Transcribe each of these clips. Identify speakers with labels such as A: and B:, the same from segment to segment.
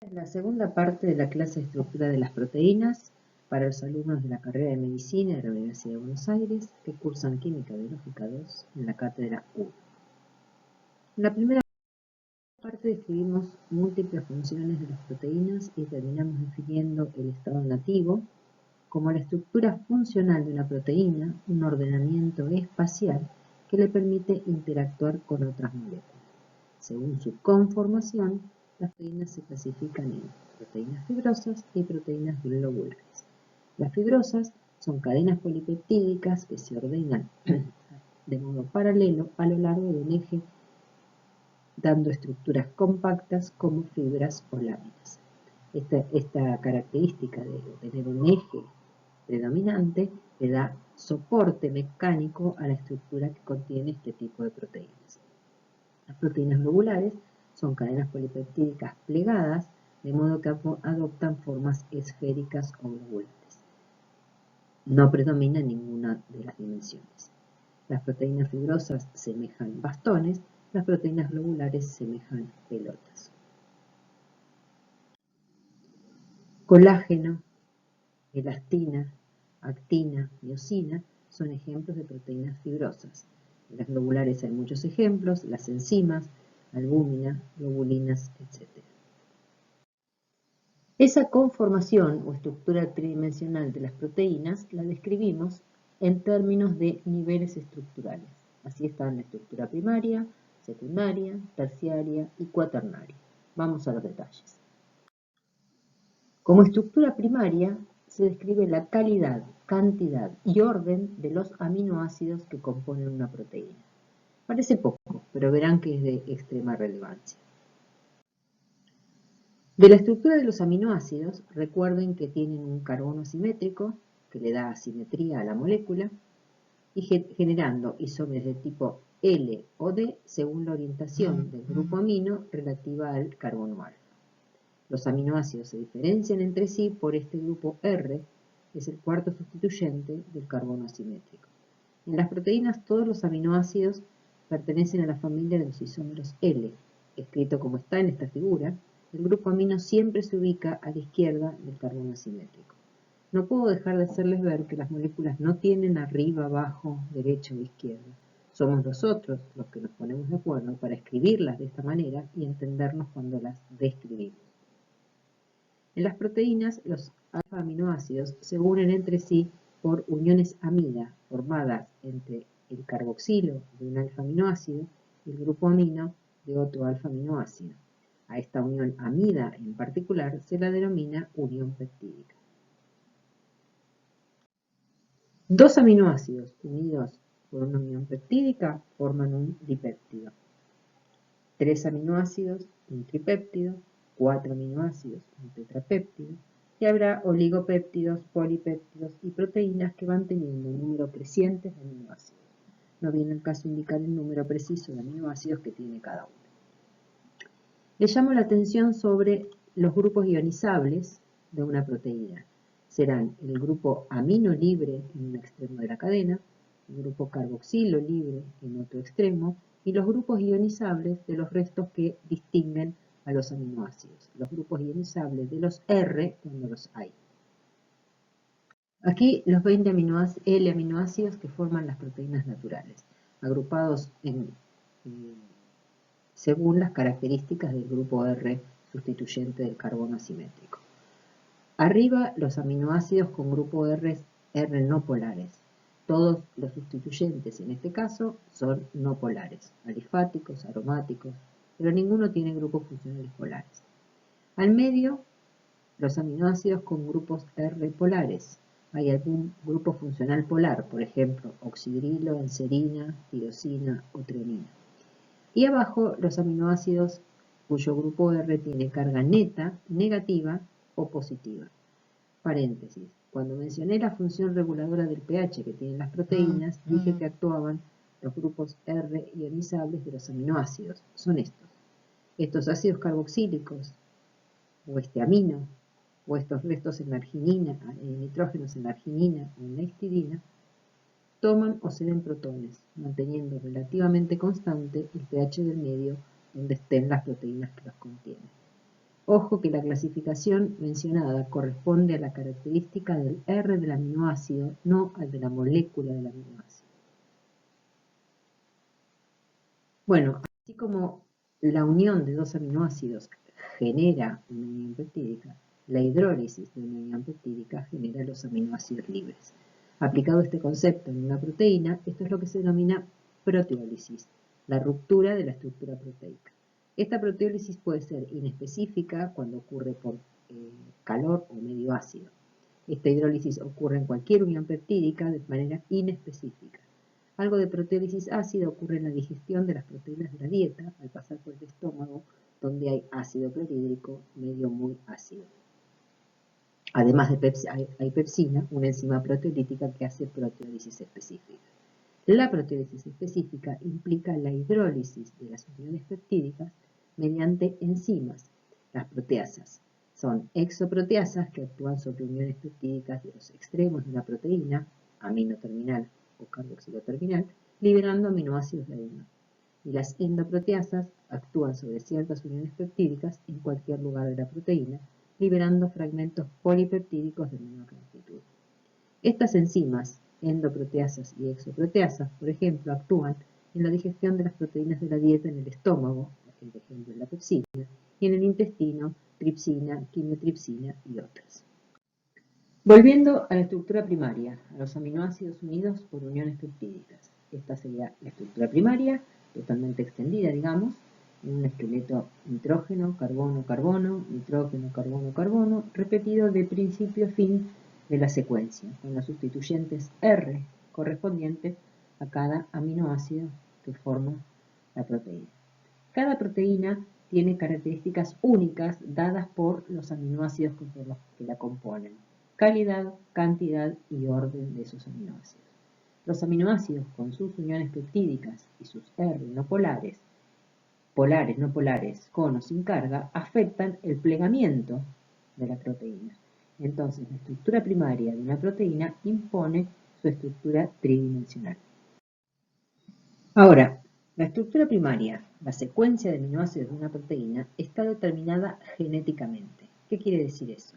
A: es la segunda parte de la clase de estructura de las proteínas para los alumnos de la carrera de Medicina de la Universidad de Buenos Aires que cursan Química Biológica 2 en la cátedra 1. En la primera parte describimos múltiples funciones de las proteínas y terminamos definiendo el estado nativo como la estructura funcional de una proteína, un ordenamiento espacial que le permite interactuar con otras moléculas. Según su conformación, las proteínas se clasifican en proteínas fibrosas y proteínas globulares. Las fibrosas son cadenas polipeptídicas que se ordenan de modo paralelo a lo largo de un eje, dando estructuras compactas como fibras o láminas. Esta característica de tener un eje predominante le da soporte mecánico a la estructura que contiene este tipo de proteínas. Las proteínas globulares son cadenas polipeptídicas plegadas, de modo que adoptan formas esféricas o globulares. No predomina ninguna de las dimensiones. Las proteínas fibrosas semejan bastones, las proteínas globulares semejan pelotas. Colágeno, elastina, actina, miosina son ejemplos de proteínas fibrosas. En las globulares hay muchos ejemplos, las enzimas, albúmina, globulinas, etc. Esa conformación o estructura tridimensional de las proteínas la describimos en términos de niveles estructurales. Así están la estructura primaria, secundaria, terciaria y cuaternaria. Vamos a los detalles. Como estructura primaria se describe la calidad, cantidad y orden de los aminoácidos que componen una proteína. Parece poco, pero verán que es de extrema relevancia. De la estructura de los aminoácidos, recuerden que tienen un carbono asimétrico, que le da asimetría a la molécula, y generando isómeros de tipo L o D según la orientación del grupo amino relativa al carbono alfa. Los aminoácidos se diferencian entre sí por este grupo R, que es el cuarto sustituyente del carbono asimétrico. En las proteínas todos los aminoácidos pertenecen a la familia de los isómeros L, escrito como está en esta figura. El grupo amino siempre se ubica a la izquierda del carbono asimétrico. No puedo dejar de hacerles ver que las moléculas no tienen arriba, abajo, derecha o izquierda. Somos nosotros los que nos ponemos de acuerdo para escribirlas de esta manera y entendernos cuando las describimos. En las proteínas, los alfa-aminoácidos se unen entre sí por uniones amida, formadas entre el carboxilo de un alfa-aminoácido y el grupo amino de otro alfa-aminoácido. A esta unión amida en particular se la denomina unión peptídica. Dos aminoácidos unidos por una unión peptídica forman un dipéptido. Tres aminoácidos, un tripéptido. 4 aminoácidos, un tetrapéptido. Y habrá oligopéptidos, polipéptidos y proteínas que van teniendo un número creciente de aminoácidos. No viene el caso indicar el número preciso de aminoácidos que tiene cada uno. Le llamo la atención sobre los grupos ionizables de una proteína. Serán el grupo amino libre en un extremo de la cadena, el grupo carboxilo libre en otro extremo, y los grupos ionizables de los restos que distinguen a los aminoácidos. Los grupos ionizables de los R cuando los hay. Aquí los 20 L aminoácidos que forman las proteínas naturales, agrupados según las características del grupo R sustituyente del carbono asimétrico. Arriba los aminoácidos con grupo R no polares. Todos los sustituyentes en este caso son no polares, alifáticos, aromáticos, pero ninguno tiene grupos funcionales polares. Al medio, los aminoácidos con grupos R polares. Hay algún grupo funcional polar, por ejemplo, oxidrilo, enserina, tirosina o treonina. Y abajo, los aminoácidos cuyo grupo R tiene carga neta, negativa o positiva. Paréntesis. Cuando mencioné la función reguladora del pH que tienen las proteínas, dije que actuaban los grupos R ionizables de los aminoácidos. Son estos. Estos ácidos carboxílicos, o este amino, o estos restos en la arginina, nitrógenos en la arginina o en la histidina, toman o ceden protones, manteniendo relativamente constante el pH del medio donde estén las proteínas que los contienen. Ojo que la clasificación mencionada corresponde a la característica del R del aminoácido, no al de la molécula del aminoácido. Bueno, así como la unión de dos aminoácidos genera una unión peptídica, la hidrólisis de una unión peptídica genera los aminoácidos libres. Aplicado este concepto en una proteína, esto es lo que se denomina proteólisis, la ruptura de la estructura proteica. Esta proteólisis puede ser inespecífica cuando ocurre por calor o medio ácido. Esta hidrólisis ocurre en cualquier unión peptídica de manera inespecífica. Algo de proteólisis ácida ocurre en la digestión de las proteínas de la dieta al pasar por el estómago, donde hay ácido clorhídrico medio muy ácido. Además hay pepsina, una enzima proteolítica que hace proteólisis específica. La proteólisis específica implica la hidrólisis de las uniones peptídicas mediante enzimas, las proteasas. Son exoproteasas que actúan sobre uniones peptídicas de los extremos de una proteína, amino terminal o carboxilo terminal, liberando aminoácidos de adeno. Y las endoproteasas actúan sobre ciertas uniones peptídicas en cualquier lugar de la proteína, liberando fragmentos polipeptídicos de menor longitud. Estas enzimas, endoproteasas y exoproteasas, por ejemplo, actúan en la digestión de las proteínas de la dieta en el estómago, por ejemplo la pepsina, y en el intestino, tripsina, quimiotripsina y otras. Volviendo a la estructura primaria, a los aminoácidos unidos por uniones peptídicas. Esta sería la estructura primaria, totalmente extendida, digamos, en un esqueleto nitrógeno, carbono, carbono, nitrógeno, carbono, carbono, repetido de principio a fin de la secuencia, con los sustituyentes R correspondientes a cada aminoácido que forma la proteína. Cada proteína tiene características únicas dadas por los aminoácidos que la componen: calidad, cantidad y orden de esos aminoácidos. Los aminoácidos con sus uniones peptídicas y sus R no polares, no polares, con o sin carga, afectan el plegamiento de la proteína. Entonces, la estructura primaria de una proteína impone su estructura tridimensional. Ahora, la estructura primaria, la secuencia de aminoácidos de una proteína, está determinada genéticamente. ¿Qué quiere decir eso?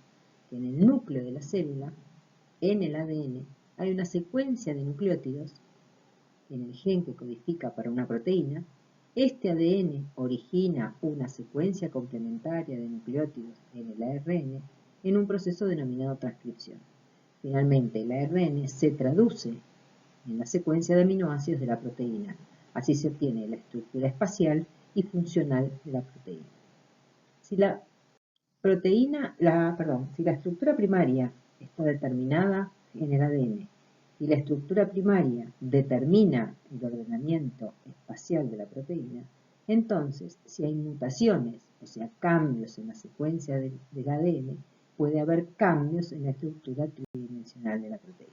A: Que en el núcleo de la célula, en el ADN, hay una secuencia de nucleótidos en el gen que codifica para una proteína. Este ADN origina una secuencia complementaria de nucleótidos en el ARN en un proceso denominado transcripción. Finalmente, el ARN se traduce en la secuencia de aminoácidos de la proteína. Así se obtiene la estructura espacial y funcional de la proteína. Si la estructura primaria está determinada en el ADN y la estructura primaria determina el ordenamiento espacial de la proteína, entonces, si hay mutaciones, o sea, cambios en la secuencia del ADN, puede haber cambios en la estructura tridimensional de la proteína.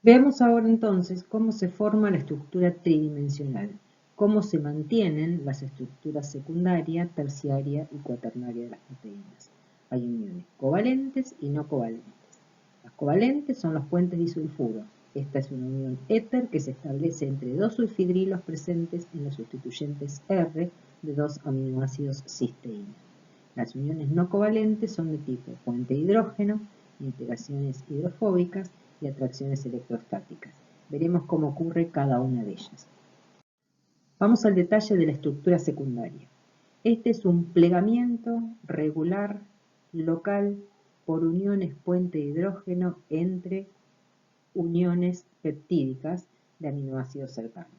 A: Veamos ahora entonces cómo se forma la estructura tridimensional, cómo se mantienen las estructuras secundaria, terciaria y cuaternaria de las proteínas. Hay uniones covalentes y no covalentes. Las covalentes son los puentes disulfuro. Esta es una unión éter que se establece entre dos sulfidrilos presentes en los sustituyentes R de dos aminoácidos cisteína. Las uniones no covalentes son de tipo puente de hidrógeno, interacciones hidrofóbicas y atracciones electrostáticas. Veremos cómo ocurre cada una de ellas. Vamos al detalle de la estructura secundaria. Este es un plegamiento regular, local, por uniones puente de hidrógeno entre uniones peptídicas de aminoácidos cercanos.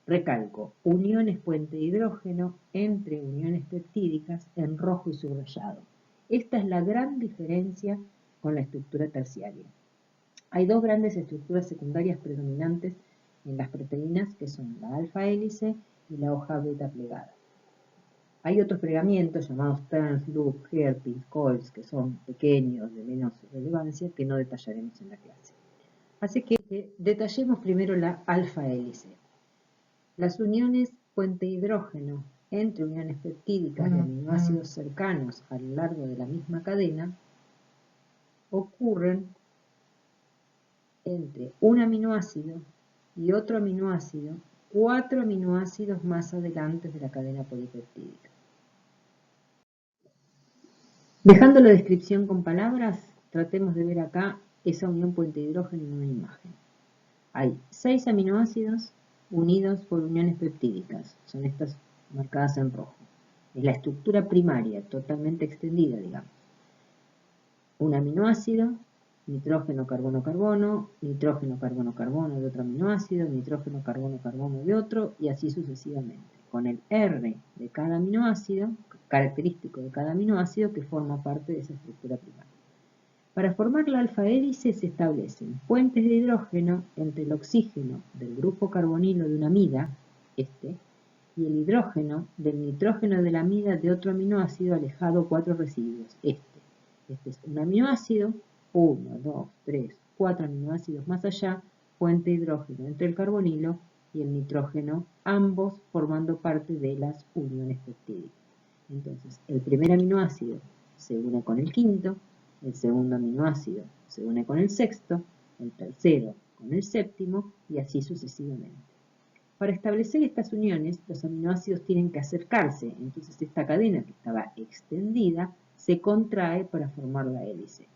A: Recalco, uniones puente de hidrógeno entre uniones peptídicas en rojo y subrayado. Esta es la gran diferencia con la estructura terciaria. Hay dos grandes estructuras secundarias predominantes en las proteínas, que son la alfa hélice y la hoja beta plegada. Hay otros plegamientos llamados turns, loop, hairpin, coils, que son pequeños, de menos relevancia, que no detallaremos en la clase. Así que detallemos primero la alfa hélice. Las uniones puente hidrógeno entre uniones peptídicas de aminoácidos cercanos a lo largo de la misma cadena ocurren entre un aminoácido y otro aminoácido 4 aminoácidos más adelante de la cadena polipeptídica. Dejando la descripción con palabras, tratemos de ver acá esa unión puente hidrógeno en una imagen. Hay 6 aminoácidos unidos por uniones peptídicas, son estas marcadas en rojo. Es la estructura primaria, totalmente extendida, digamos. Un aminoácido, nitrógeno, carbono, carbono, nitrógeno, carbono, carbono de otro aminoácido, nitrógeno, carbono, carbono de otro, y así sucesivamente. Con el R de cada aminoácido, característico de cada aminoácido, que forma parte de esa estructura primaria. Para formar la alfa-hélice se establecen puentes de hidrógeno entre el oxígeno del grupo carbonilo de una amida, y el hidrógeno del nitrógeno de la amida de otro aminoácido alejado 4 residuos, Este es un aminoácido, 1, 2, 3, 4 aminoácidos más allá, puente de hidrógeno entre el carbonilo y el nitrógeno, ambos formando parte de las uniones peptídicas. Entonces, el primer aminoácido se une con el quinto, el segundo aminoácido se une con el sexto, el tercero con el séptimo y así sucesivamente. Para establecer estas uniones, los aminoácidos tienen que acercarse, entonces esta cadena que estaba extendida se contrae para formar la hélice.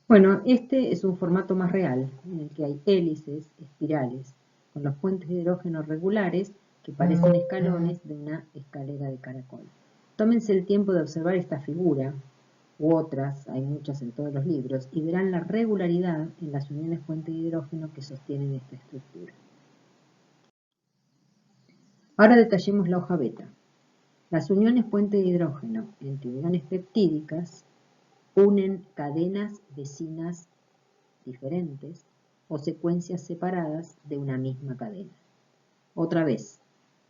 A: Bueno, este es un formato más real, en el que hay hélices, espirales, con los puentes de hidrógeno regulares que parecen escalones de una escalera de caracol. Tómense el tiempo de observar esta figura, u otras, hay muchas en todos los libros, y verán la regularidad en las uniones puente de hidrógeno que sostienen esta estructura. Ahora detallemos la hoja beta. Las uniones puente de hidrógeno entre uniones peptídicas unen cadenas vecinas diferentes o secuencias separadas de una misma cadena. Otra vez,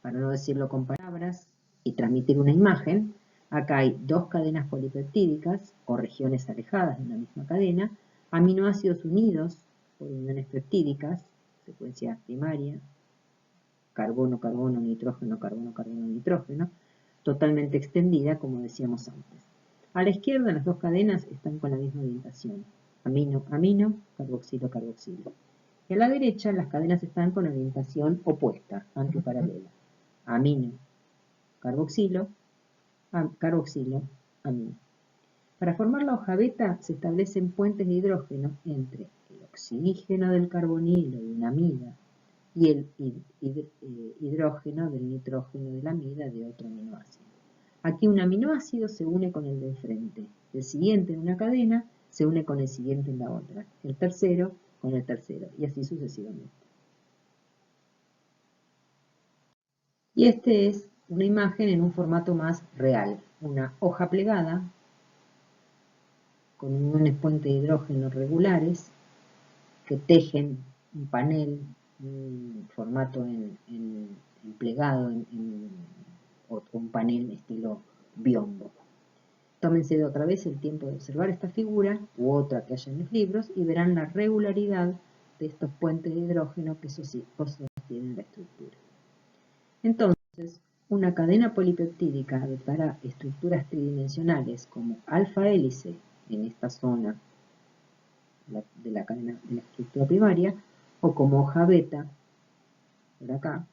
A: para no decirlo con palabras y transmitir una imagen, acá hay 2 cadenas polipeptídicas o regiones alejadas de una misma cadena, aminoácidos unidos por uniones peptídicas, secuencia primaria, carbono, carbono, nitrógeno, carbono, carbono, nitrógeno, totalmente extendida, como decíamos antes. A la izquierda las 2 cadenas están con la misma orientación, amino, amino, carboxilo, carboxilo. Y a la derecha las cadenas están con orientación opuesta, antiparalela. Amino, carboxilo, carboxilo, amino. Para formar la hoja beta se establecen puentes de hidrógeno entre el oxígeno del carbonilo de una amida y el hidrógeno del nitrógeno de la amida de otro aminoácido. Aquí un aminoácido se une con el de enfrente, el siguiente en una cadena se une con el siguiente en la otra, el tercero con el tercero, y así sucesivamente. Y este es una imagen en un formato más real, una hoja plegada con uniones puente de hidrógeno regulares que tejen un panel, un formato en plegado, o un panel estilo biombo. Tómense de otra vez el tiempo de observar esta figura u otra que haya en los libros y verán la regularidad de estos puentes de hidrógeno que sostienen la estructura. Entonces, una cadena polipeptídica adoptará estructuras tridimensionales como alfa-hélice en esta zona de la cadena de la estructura primaria o como hoja beta, por acá,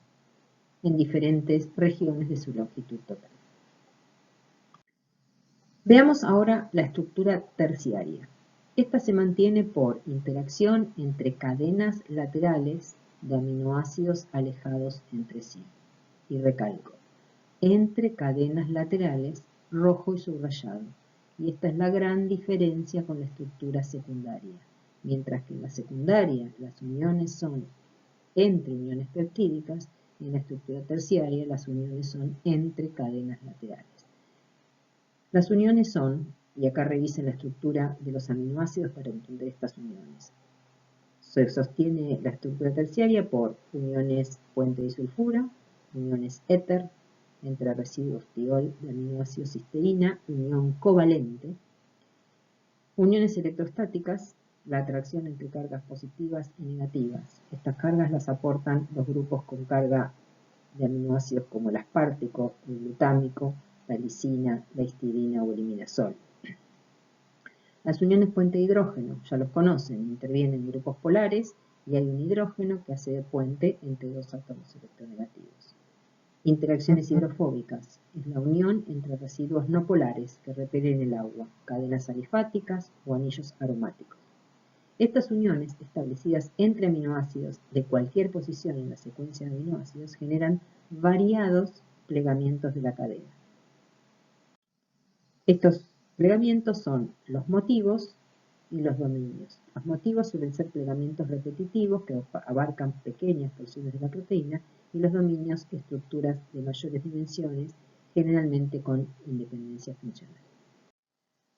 A: en diferentes regiones de su longitud total. Veamos ahora la estructura terciaria. Esta se mantiene por interacción entre cadenas laterales de aminoácidos alejados entre sí. Y recalco, entre cadenas laterales, rojo y subrayado. Y esta es la gran diferencia con la estructura secundaria. Mientras que en la secundaria las uniones son entre uniones peptídicas, y en la estructura terciaria las uniones son entre cadenas laterales. Las uniones son, y acá revisen la estructura de los aminoácidos para entender estas uniones. Se sostiene la estructura terciaria por uniones puente disulfura, uniones éter, entre residuos tiol de aminoácido cisteína, unión covalente, uniones electrostáticas, la atracción entre cargas positivas y negativas. Estas cargas las aportan los grupos con carga de aminoácidos como el aspartico, el glutámico, la lisina, la histidina o el imidazol. Las uniones puente de hidrógeno, ya los conocen, intervienen en grupos polares y hay un hidrógeno que hace de puente entre dos átomos electronegativos. Interacciones hidrofóbicas es la unión entre residuos no polares que repelen el agua, cadenas alifáticas o anillos aromáticos. Estas uniones, establecidas entre aminoácidos de cualquier posición en la secuencia de aminoácidos, generan variados plegamientos de la cadena. Estos plegamientos son los motivos y los dominios. Los motivos suelen ser plegamientos repetitivos que abarcan pequeñas porciones de la proteína, y los dominios estructuras de mayores dimensiones, generalmente con independencia funcional.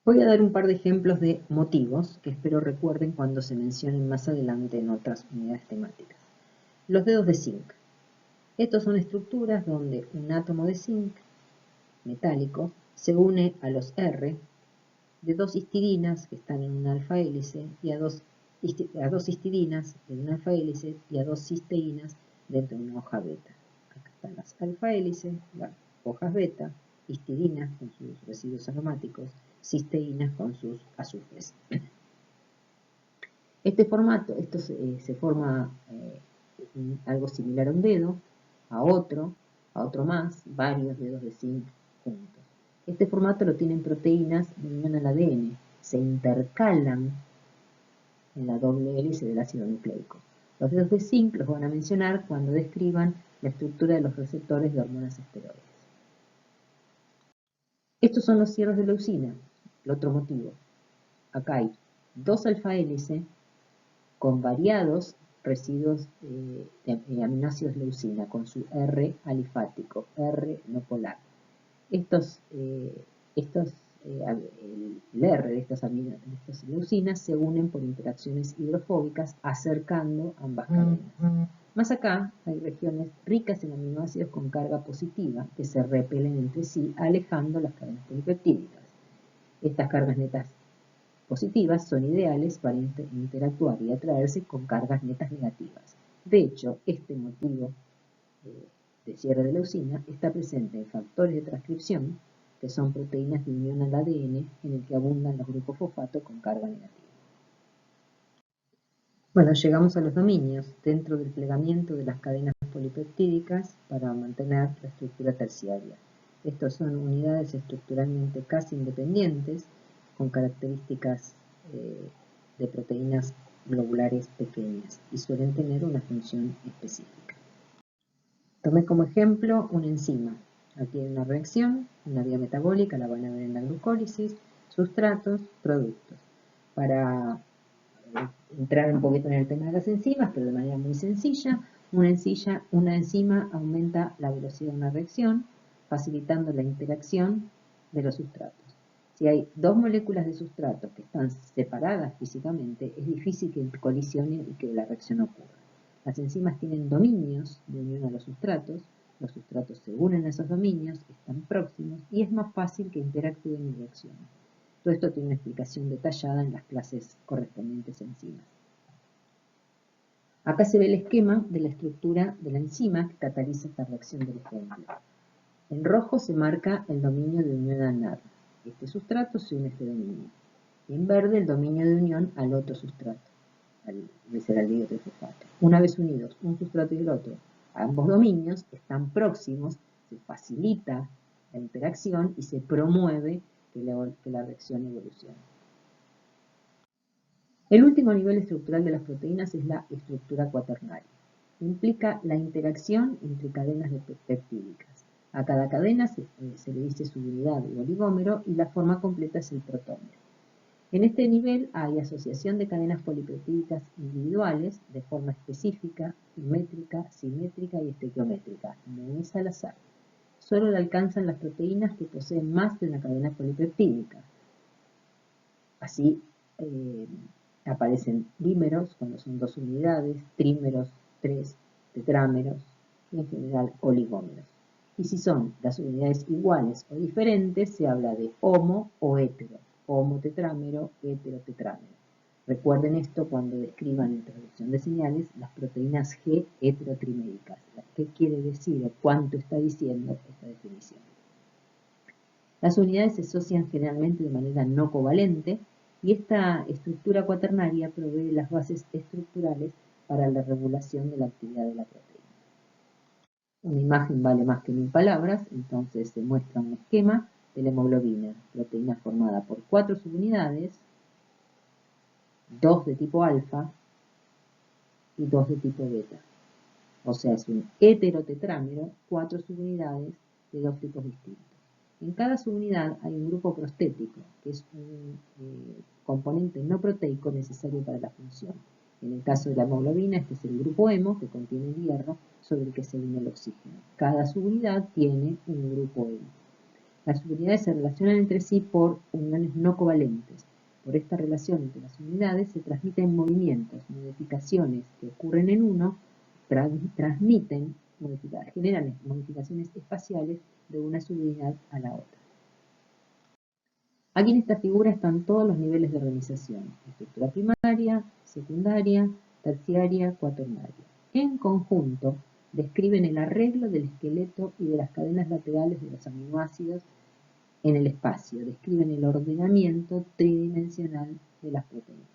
A: Voy a dar un par de ejemplos de motivos que espero recuerden cuando se mencionen más adelante en otras unidades temáticas. Los dedos de zinc. Estos son estructuras donde un átomo de zinc metálico se une a los R de dos histidinas que están en una alfa hélice y a dos histidinas en una alfa hélice y a dos cisteínas dentro de una hoja beta. Acá están las alfa hélices, las hojas beta, histidinas con sus residuos aromáticos, cisteínas con sus azufres. Este formato, se forma algo similar a un dedo, a otro más, varios dedos de zinc juntos. Este formato lo tienen proteínas de unión al ADN, se intercalan en la doble hélice del ácido nucleico. Los dedos de zinc los van a mencionar cuando describan la estructura de los receptores de hormonas esteroides. Estos son los cierres de leucina, el otro motivo. Acá hay dos alfa hélice con variados residuos de aminoácidos leucina, con su R alifático, R no polar. El R de estas leucinas se unen por interacciones hidrofóbicas, acercando ambas cadenas. Más acá hay regiones ricas en aminoácidos con carga positiva que se repelen entre sí, alejando las cadenas polipeptídicas. Estas cargas netas positivas son ideales para interactuar y atraerse con cargas netas negativas. De hecho, este motivo de cierre de leucina está presente en factores de transcripción, que son proteínas de unión al ADN en el que abundan los grupos fosfato con carga negativa. Bueno, llegamos a los dominios dentro del plegamiento de las cadenas polipeptídicas para mantener la estructura terciaria. Estos son unidades estructuralmente casi independientes, con características de proteínas globulares pequeñas y suelen tener una función específica. Tomé como ejemplo una enzima. Aquí hay una reacción, una vía metabólica, la van a ver en la glucólisis, sustratos, productos. Para entrar un poquito en el tema de las enzimas, pero de manera muy sencilla, una enzima aumenta la velocidad de una reacción, facilitando la interacción de los sustratos. Si hay dos moléculas de sustrato que están separadas físicamente, es difícil que colisionen y que la reacción ocurra. Las enzimas tienen dominios de unión a los sustratos se unen a esos dominios, están próximos y es más fácil que interactúen y reaccionen. Todo esto tiene una explicación detallada en las clases correspondientes a enzimas. Acá se ve el esquema de la estructura de la enzima que cataliza esta reacción del ejemplo. En rojo se marca el dominio de unión al NAD. Este sustrato se une a este dominio. Y en verde el dominio de unión al otro sustrato, al gliceraldehído trifosfato. Una vez unidos un sustrato y el otro, ambos dominios están próximos, se facilita la interacción y se promueve que la reacción evolucione. El último nivel estructural de las proteínas es la estructura cuaternaria. Implica la interacción entre cadenas peptídicas. A cada cadena se le dice su unidad o oligómero y la forma completa es el protómero. En este nivel hay asociación de cadenas polipeptídicas individuales de forma específica, simétrica, simétrica y estequiométrica. No es al azar. Solo la alcanzan las proteínas que poseen más de una cadena polipeptídica. Así aparecen dímeros cuando son dos unidades, trímeros, tres, tetrámeros y en general oligómeros. Y si son las unidades iguales o diferentes, se habla de homo o hetero. Homotetrámero, heterotetrámero. Recuerden esto cuando describan en traducción de señales las proteínas G heterotriméricas. ¿Qué quiere decir o cuánto está diciendo esta definición? Las unidades se asocian generalmente de manera no covalente y esta estructura cuaternaria provee las bases estructurales para la regulación de la actividad de la proteína. Una imagen vale más que 1000 palabras, entonces se muestra un esquema de la hemoglobina, proteína formada por 4 subunidades, 2 de tipo alfa y 2 de tipo beta. O sea, es un heterotetrámero, 4 subunidades de 2 tipos distintos. En cada subunidad hay un grupo prostético, que es un componente no proteico necesario para la función. En el caso de la hemoglobina, este es el grupo hemo, que contiene el hierro, sobre el que se une el oxígeno. Cada subunidad tiene un grupo hemo. Las subunidades se relacionan entre sí por uniones no covalentes. Por esta relación entre las unidades se transmiten movimientos, modificaciones que ocurren en uno, generan modificaciones espaciales de una subunidad a la otra. Aquí en esta figura están todos los niveles de organización: estructura primaria, secundaria, terciaria, cuaternaria. En conjunto, describen el arreglo del esqueleto y de las cadenas laterales de los aminoácidos en el espacio, describen el ordenamiento tridimensional de las proteínas.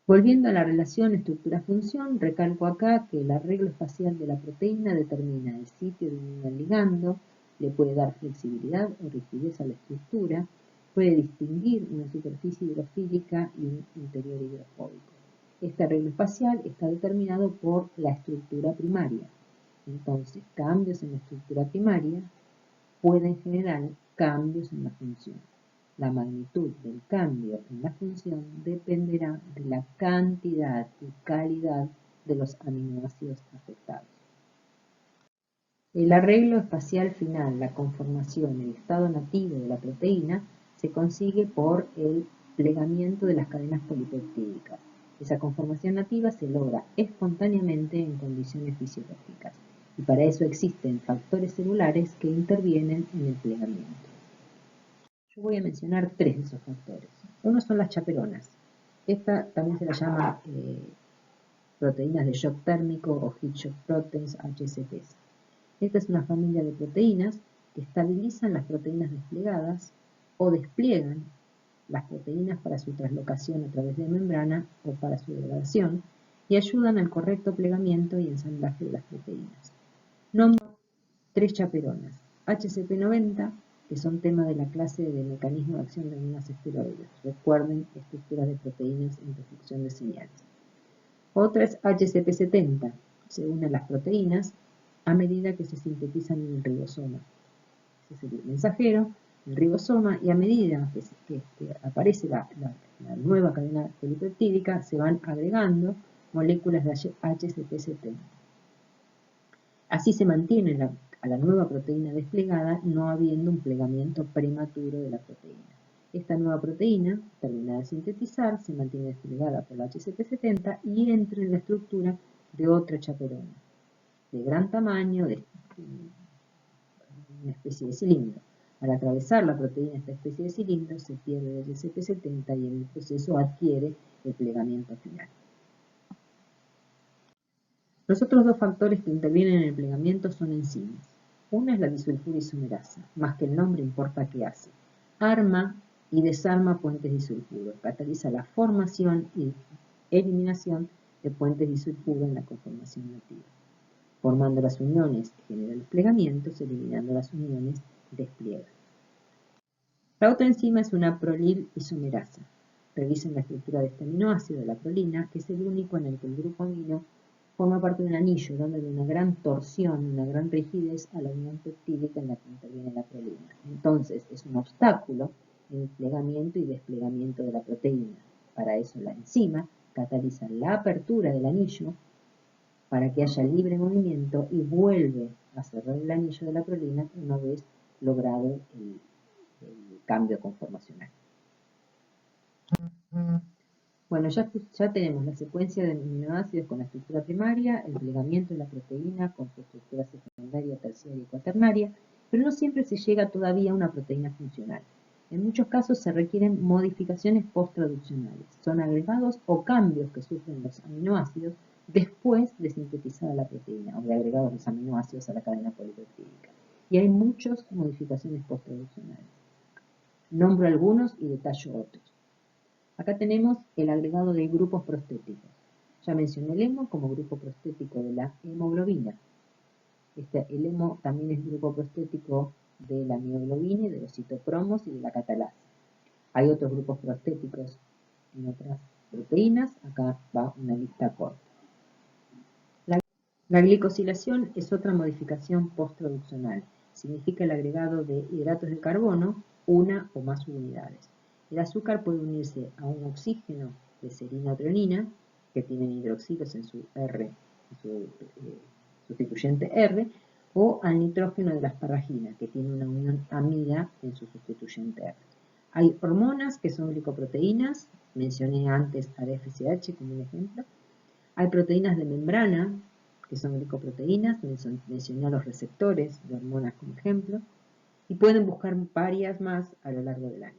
A: Volviendo a la relación estructura-función, recalco acá que el arreglo espacial de la proteína determina el sitio de un ligando, le puede dar flexibilidad o rigidez a la estructura, puede distinguir una superficie hidrofílica y un interior hidrofóbico. Este arreglo espacial está determinado por la estructura primaria. Entonces, cambios en la estructura primaria pueden generar cambios en la función. La magnitud del cambio en la función dependerá de la cantidad y calidad de los aminoácidos afectados. El arreglo espacial final, la conformación, el estado nativo de la proteína, se consigue por el plegamiento de las cadenas polipeptídicas. Esa conformación nativa se logra espontáneamente en condiciones fisiológicas, y para eso existen factores celulares que intervienen en el plegamiento. Yo voy a mencionar 3 de esos factores. Uno son las chaperonas. Esta también se la llama proteínas de shock térmico o heat shock proteins, HSPs. Esta es una familia de proteínas que estabilizan las proteínas desplegadas o despliegan las proteínas para su traslocación a través de membrana o para su degradación y ayudan al correcto plegamiento y ensamblaje de las proteínas. Nombro 3 chaperonas: HCP90, que son tema de la clase de mecanismo de acción de hormonas esteroides. Recuerden, estructuras de proteínas en transducción de señales. Otra es HCP70, se unen las proteínas a medida que se sintetizan en el ribosoma. Ese es el mensajero, el ribosoma, y a medida que aparece la nueva cadena polipeptídica, se van agregando moléculas de HCP70. Así se mantiene a la nueva proteína desplegada, no habiendo un plegamiento prematuro de la proteína. Esta nueva proteína, terminada de sintetizar, se mantiene desplegada por la HCP70 y entra en la estructura de otra chaperona, de gran tamaño, de una especie de cilindro. Al atravesar la proteína esta especie de cilindro, se pierde el HCP70 y en el proceso adquiere el plegamiento final. Los otros 2 factores que intervienen en el plegamiento son enzimas. Una es la disulfuro isomerasa, más que el nombre importa qué hace. Arma y desarma puentes disulfuro, cataliza la formación y eliminación de puentes disulfuro en la conformación nativa. Formando las uniones genera los plegamientos, eliminando las uniones despliega. La otra enzima es una prolil isomerasa. Revisen la estructura de este aminoácido, la prolina, que es el único en el que el grupo amino forma parte de un anillo, dándole una gran torsión, una gran rigidez a la unión peptídica en la que interviene la prolina. Entonces, es un obstáculo en el plegamiento y desplegamiento de la proteína. Para eso la enzima cataliza la apertura del anillo para que haya libre movimiento y vuelve a cerrar el anillo de la prolina una vez logrado el cambio conformacional. Bueno, ya tenemos la secuencia de aminoácidos con la estructura primaria, el plegamiento de la proteína con su estructura secundaria, terciaria y cuaternaria, pero no siempre se llega todavía a una proteína funcional. En muchos casos se requieren modificaciones post-traduccionales. Son agregados o cambios que sufren los aminoácidos después de sintetizada la proteína o de agregados los aminoácidos a la cadena polipeptídica. Y hay muchas modificaciones post-traduccionales. Nombro algunos y detallo otros. Acá tenemos el agregado de grupos prostéticos. Ya mencioné el hemo como grupo prostético de la hemoglobina. El hemo también es grupo prostético de la mioglobina, de los citocromos y de la catalasa. Hay otros grupos prostéticos en otras proteínas. Acá va una lista corta. La glicosilación es otra modificación postproduccional. Significa el agregado de hidratos de carbono, una o más unidades. El azúcar puede unirse a un oxígeno de serina o treonina, que tienen hidroxilos en su R, en su sustituyente R, o al nitrógeno de la asparagina, que tiene una unión amida en su sustituyente R. Hay hormonas que son glicoproteínas, mencioné antes a FSH como un ejemplo. Hay proteínas de membrana, que son glicoproteínas, mencioné a los receptores de hormonas como ejemplo, y pueden buscar varias más a lo largo del año.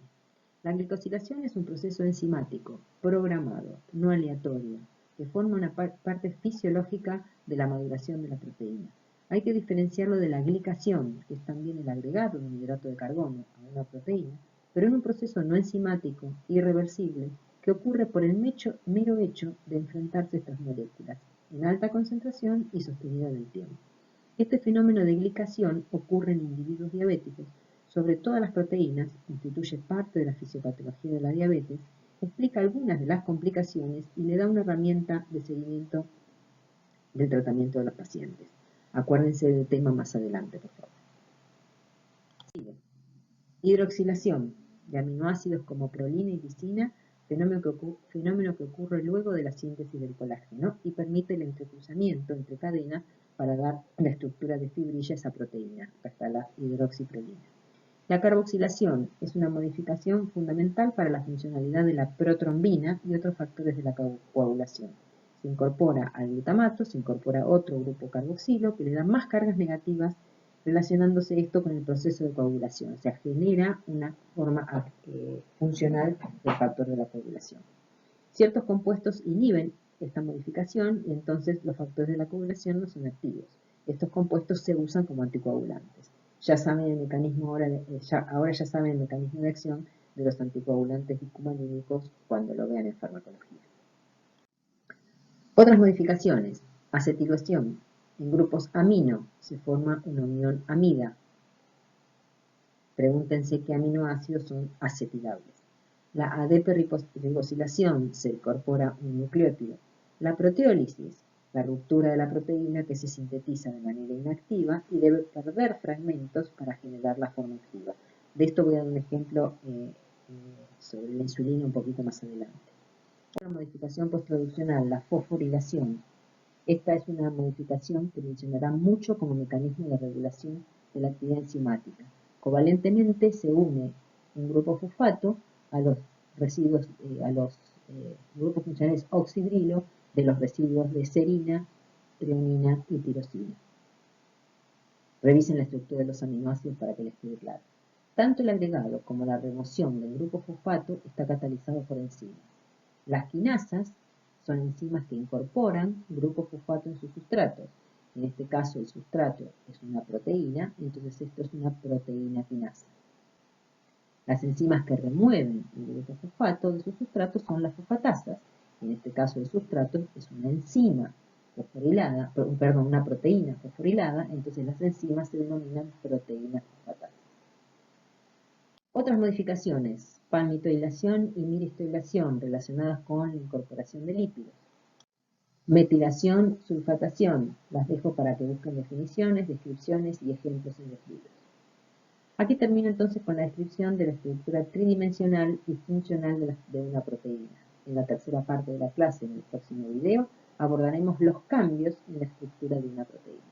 A: La glicosilación es un proceso enzimático, programado, no aleatorio, que forma una parte fisiológica de la maduración de la proteína. Hay que diferenciarlo de la glicación, que es también el agregado de un hidrato de carbono a una proteína, pero en un proceso no enzimático, irreversible, que ocurre por el mero hecho de enfrentarse estas moléculas en alta concentración y sostenida en el tiempo. Este fenómeno de glicación ocurre en individuos diabéticos, sobre todas las proteínas, constituye parte de la fisiopatología de la diabetes, explica algunas de las complicaciones y le da una herramienta de seguimiento del tratamiento de los pacientes. Acuérdense del tema más adelante, por favor. Sigue. Hidroxilación de aminoácidos como prolina y lisina, fenómeno que ocurre luego de la síntesis del colágeno y permite el entrecruzamiento entre cadenas para dar la estructura de fibrilla a esa proteína. Acá está la hidroxiprolina. La carboxilación es una modificación fundamental para la funcionalidad de la protrombina y otros factores de la coagulación. Se incorpora al glutamato, se incorpora otro grupo carboxilo que le da más cargas negativas, relacionándose esto con el proceso de coagulación. O sea, genera una forma funcional del factor de la coagulación. Ciertos compuestos inhiben esta modificación y entonces los factores de la coagulación no son activos. Estos compuestos se usan como anticoagulantes. Ya saben el mecanismo ahora ya saben el mecanismo de acción de los anticoagulantes bicumalínicos cuando lo vean en farmacología. Otras modificaciones. Acetilación. En grupos amino se forma una unión amida. Pregúntense qué aminoácidos son acetilables. La adp-ribosilación se incorpora un nucleótido. La proteólisis, la ruptura de la proteína que se sintetiza de manera inactiva y debe perder fragmentos para generar la forma activa. De esto voy a dar un ejemplo sobre la insulina un poquito más adelante. Otra modificación postproduccional, la fosforilación. Esta es una modificación que mencionará mucho como mecanismo de regulación de la actividad enzimática. Covalentemente se une un grupo fosfato a los residuos, grupos funcionales oxidrilo de los residuos de serina, treonina y tirosina. Revisen la estructura de los aminoácidos para que les quede claro. Tanto el agregado como la remoción del grupo fosfato está catalizado por enzimas. Las quinasas son enzimas que incorporan grupo fosfato en sus sustratos. En este caso el sustrato es una proteína, entonces esto es una proteína quinasa. Las enzimas que remueven el grupo fosfato de sus sustratos son las fosfatasas. En este caso el sustrato es una enzima fosforilada, una proteína fosforilada, entonces las enzimas se denominan proteínas fosfatasas. Otras modificaciones, palmitoilación y miristoilación relacionadas con la incorporación de lípidos. Metilación, sulfatación, las dejo para que busquen definiciones, descripciones y ejemplos en los libros. Aquí termino entonces con la descripción de la estructura tridimensional y funcional de una proteína. En la tercera parte de la clase, en el próximo video, abordaremos los cambios en la estructura de una proteína.